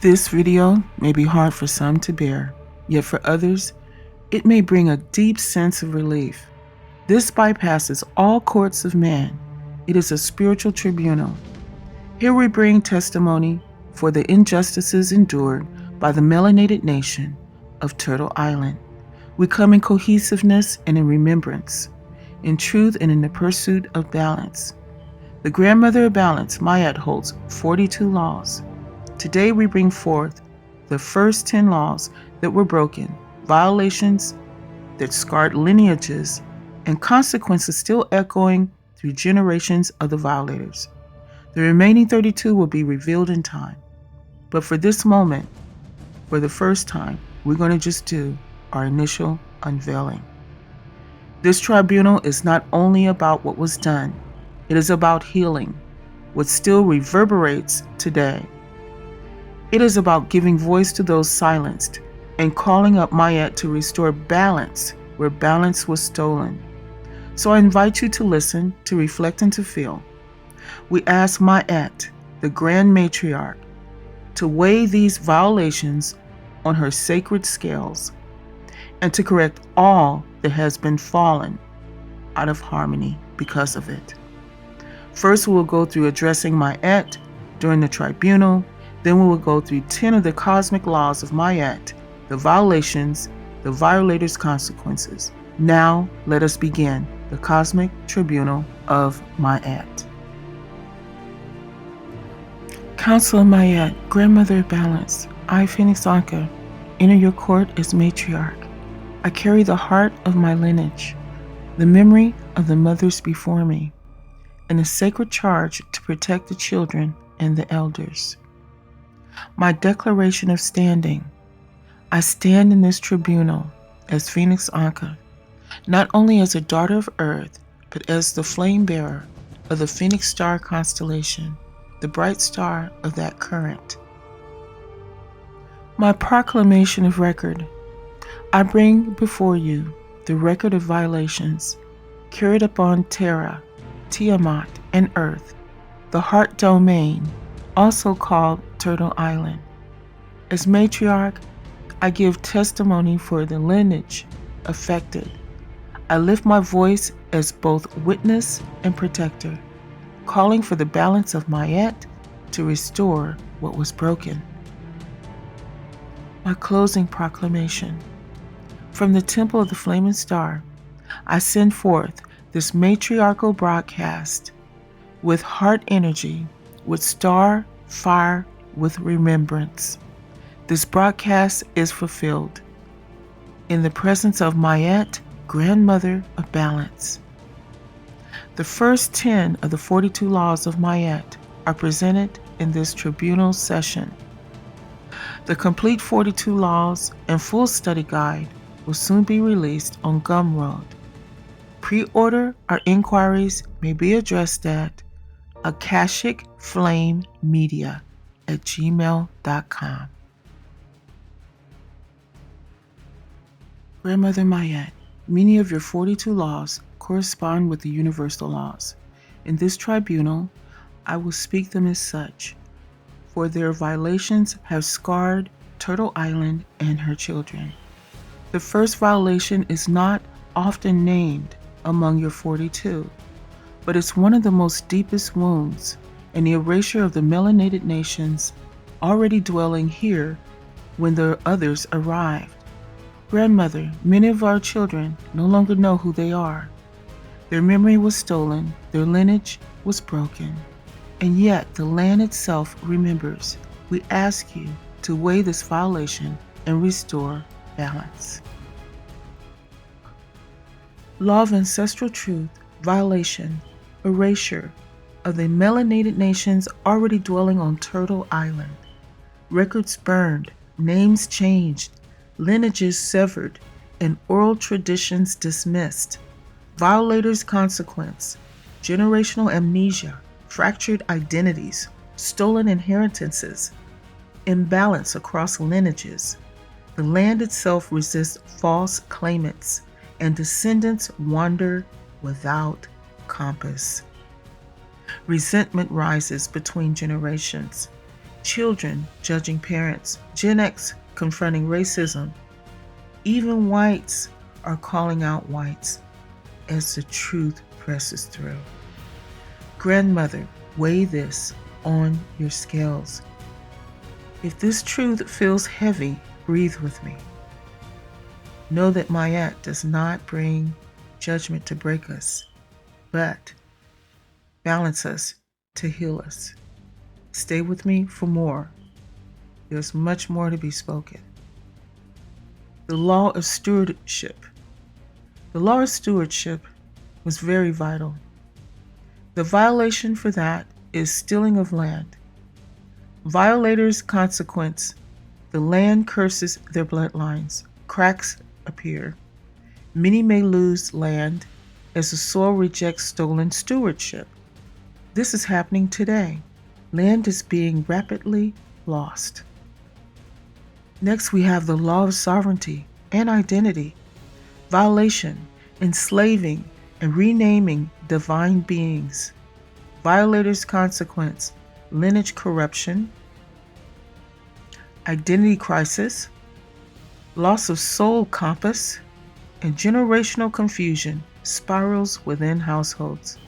This video may be hard for some to bear, yet for others, it may bring a deep sense of relief. This bypasses all courts of man. It is a spiritual tribunal. Here we bring testimony for the injustices endured by the melanated nation of Turtle Island. We come in cohesiveness and in remembrance, in truth and in the pursuit of balance. The grandmother of balance, Maat, holds 42 laws. Today we bring forth the first 10 laws that were broken, violations that scarred lineages, and consequences still echoing through generations of the violators. The remaining 32 will be revealed in time. But for this moment, for the first time, we're going to just do our initial unveiling. This tribunal is not only about what was done, it is about healing, what still reverberates today. It is about giving voice to those silenced and calling up Maat to restore balance where balance was stolen. So I invite you to listen, to reflect, and to feel. We ask Maat, the Grand Matriarch, to weigh these violations on her sacred scales and to correct all that has been fallen out of harmony because of it. First, we will go through addressing Maat during the tribunal. Then we will go through 10 of the cosmic laws of Maat, the violations, the violators' consequences. Now, let us begin the cosmic tribunal of Maat. Council of Maat, Grandmother of Balance, I, Phoenix Anka, enter your court as matriarch. I carry the heart of my lineage, the memory of the mothers before me, and a sacred charge to protect the children and the elders. My declaration of standing. I stand in this tribunal as Phoenix Anka, not only as a daughter of Earth, but as the flame bearer of the Phoenix star constellation, the bright star of that current. My proclamation of record. I bring before you the record of violations carried upon Terra, Tiamat, and Earth, the heart domain, also called Turtle Island. As matriarch, I give testimony for the lineage affected. I lift my voice as both witness and protector, calling for the balance of Maat to restore what was broken. My closing proclamation. From the Temple of the Flaming Star, I send forth this matriarchal broadcast with heart energy, with star fire, with remembrance. This broadcast is fulfilled in the presence of Maat, Grandmother of Balance. The first 10 of the 42 laws of Maat are presented in this tribunal session. The complete 42 laws and full study guide will soon be released on Gumroad. Pre-order or inquiries may be addressed at akashicflamemedia@gmail.com. Grandmother Maat, many of your 42 laws correspond with the universal laws. In this tribunal, I will speak them as such, for their violations have scarred Turtle Island and her children. The first violation is not often named among your 42, but it's one of the most deepest wounds and the erasure of the melanated nations already dwelling here when the others arrived. Grandmother, many of our children no longer know who they are. Their memory was stolen, their lineage was broken, and yet the land itself remembers. We ask you to weigh this violation and restore balance. Law of Ancestral Truth, violation, erasure of the melanated nations already dwelling on Turtle Island. Records burned, names changed, lineages severed, and oral traditions dismissed. Violators' consequence, generational amnesia, fractured identities, stolen inheritances, imbalance across lineages. The land itself resists false claimants, and descendants wander without compass. Resentment rises between generations. children judging parents, Gen X confronting racism. Even whites are calling out whites as the truth presses through. Grandmother, weigh this on your scales. If this truth feels heavy, breathe with me. Know that Maat does not bring judgment to break us, but balance us to heal us. Stay with me for more. There's much more to be spoken. The Law of Stewardship. The Law of Stewardship was very vital. The violation for that is stealing of land. Violators' consequence: the land curses their bloodlines, cracks appear. Many may lose land as the soil rejects stolen stewardship. This is happening today. Land is being rapidly lost. Next, we have the law of sovereignty and identity. Violation: enslaving and renaming divine beings. Violators' consequence: lineage corruption, identity crisis, loss of soul compass, and generational confusion spirals within households.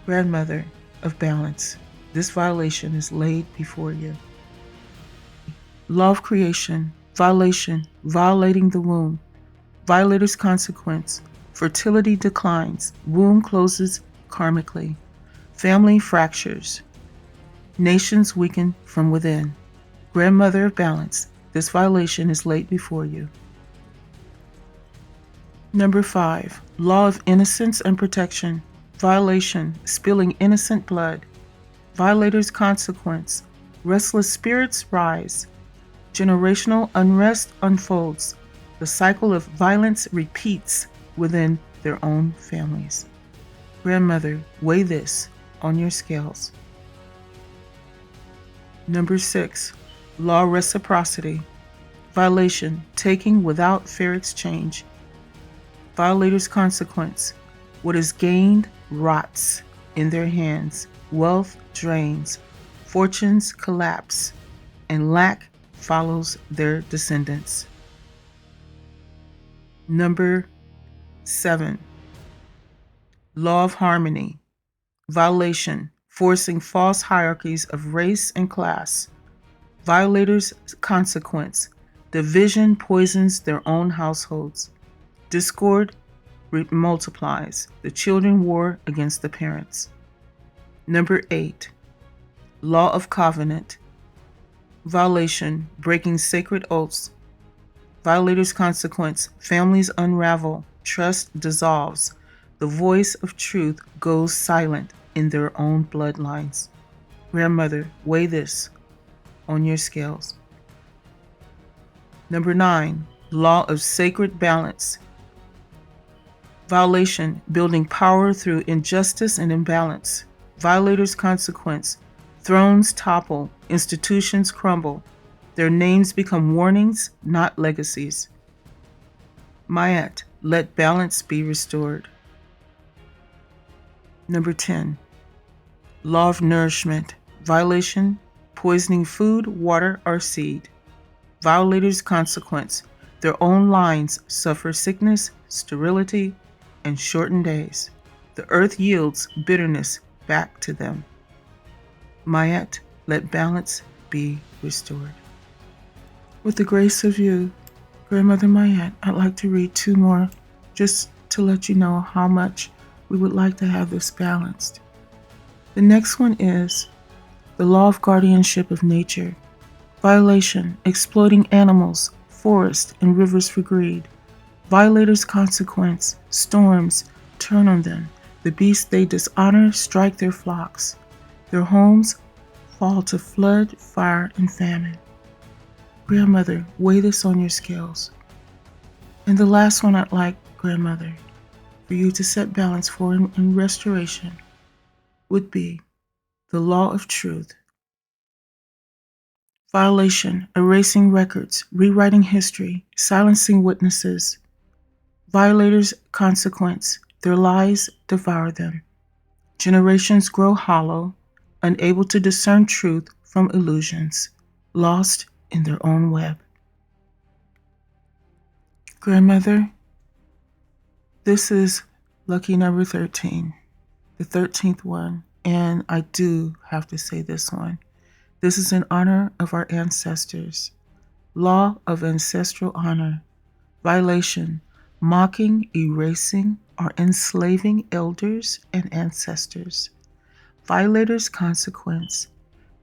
Grandmother of balance, this violation is laid before you. Law of creation, violation, violating the womb. Violator's consequence: fertility declines, womb closes karmically, family fractures, nations weaken from within. Grandmother of balance, this violation is laid before you. Number 5, Law of Innocence and Protection. Violation: spilling innocent blood. Violator's consequence: restless spirits rise. Generational unrest unfolds. The cycle of violence repeats within their own families. Grandmother, weigh this on your scales. Number 6, Law of Reciprocity. Violation: taking without fair exchange. Violator's consequence: what is gained rots in their hands, wealth drains, fortunes collapse, and lack follows their descendants. Number 7, Law of Harmony. Violation: forcing false hierarchies of race and class. Violators' consequence: division poisons their own households. Discord multiplies. The children war against the parents. Number 8, Law of Covenant. Violation: breaking sacred oaths. Violators' consequence: families unravel, trust dissolves, the voice of truth goes silent in their own bloodlines. Grandmother, weigh this on your scales. Number 9, Law of Sacred Balance. Violation: building power through injustice and imbalance. Violators' consequence: thrones topple, institutions crumble. Their names become warnings, not legacies. Maat, let balance be restored. Number 10, Law of Nourishment. Violation: poisoning food, water, or seed. Violators' consequence: their own lines suffer sickness, sterility, and shortened days. The earth yields bitterness back to them. Maat, let balance be restored. With the grace of you, Grandmother Maat, I'd like to read 2 more just to let you know how much we would like to have this balanced. The next one is the Law of Guardianship of Nature. Violation: exploiting animals, forests, and rivers for greed. Violators' consequence: storms turn on them. The beasts they dishonor strike their flocks. Their homes fall to flood, fire, and famine. Grandmother, weigh this on your scales. And the last one I'd like, Grandmother, for you to set balance for in restoration would be the Law of Truth. Violation: erasing records, rewriting history, silencing witnesses. Violators' consequence: their lies devour them. Generations grow hollow, unable to discern truth from illusions, lost in their own web. Grandmother, this is lucky number 13, the 13th one, and I do have to say this one. This is in honor of our ancestors. Law of Ancestral Honor. Violation: mocking, erasing, or enslaving elders and ancestors. Violators' consequence: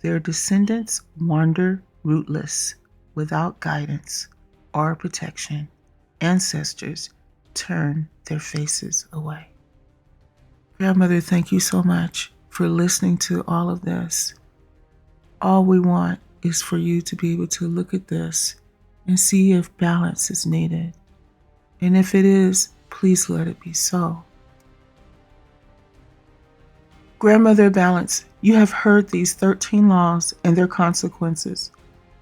their descendants wander rootless, without guidance or protection. Ancestors turn their faces away. Grandmother, thank you so much for listening to all of this. All we want is for you to be able to look at this and see if balance is needed. And if it is, please let it be so. Grandmother Balance, you have heard these 13 laws and their consequences.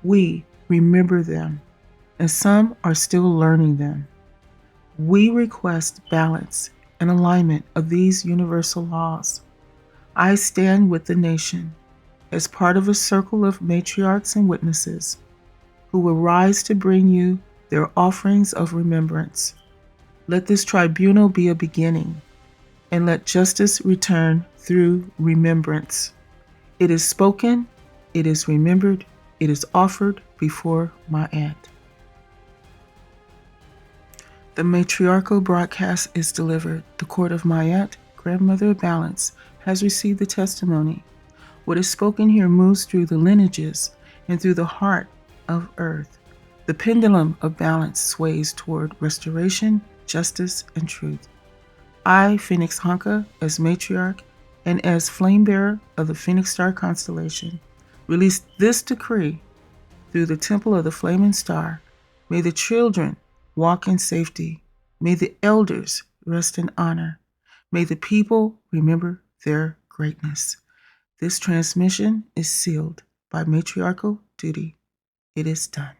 We remember them, and some are still learning them. We request balance and alignment of these universal laws. I stand with the nation as part of a circle of matriarchs and witnesses who will rise to bring you their offerings of remembrance. Let this tribunal be a beginning, and let justice return through remembrance. It is spoken, it is remembered, it is offered before Maat. The matriarchal broadcast is delivered. The court of Maat, Grandmother Balance, has received the testimony. What is spoken here moves through the lineages and through the heart of earth. The pendulum of balance sways toward restoration, justice, and truth. I, Phoenix Hanka, as matriarch and as flame bearer of the Phoenix Star constellation, release this decree through the temple of the flaming star. May the children walk in safety. May the elders rest in honor. May the people remember their greatness. This transmission is sealed by matriarchal duty. It is done.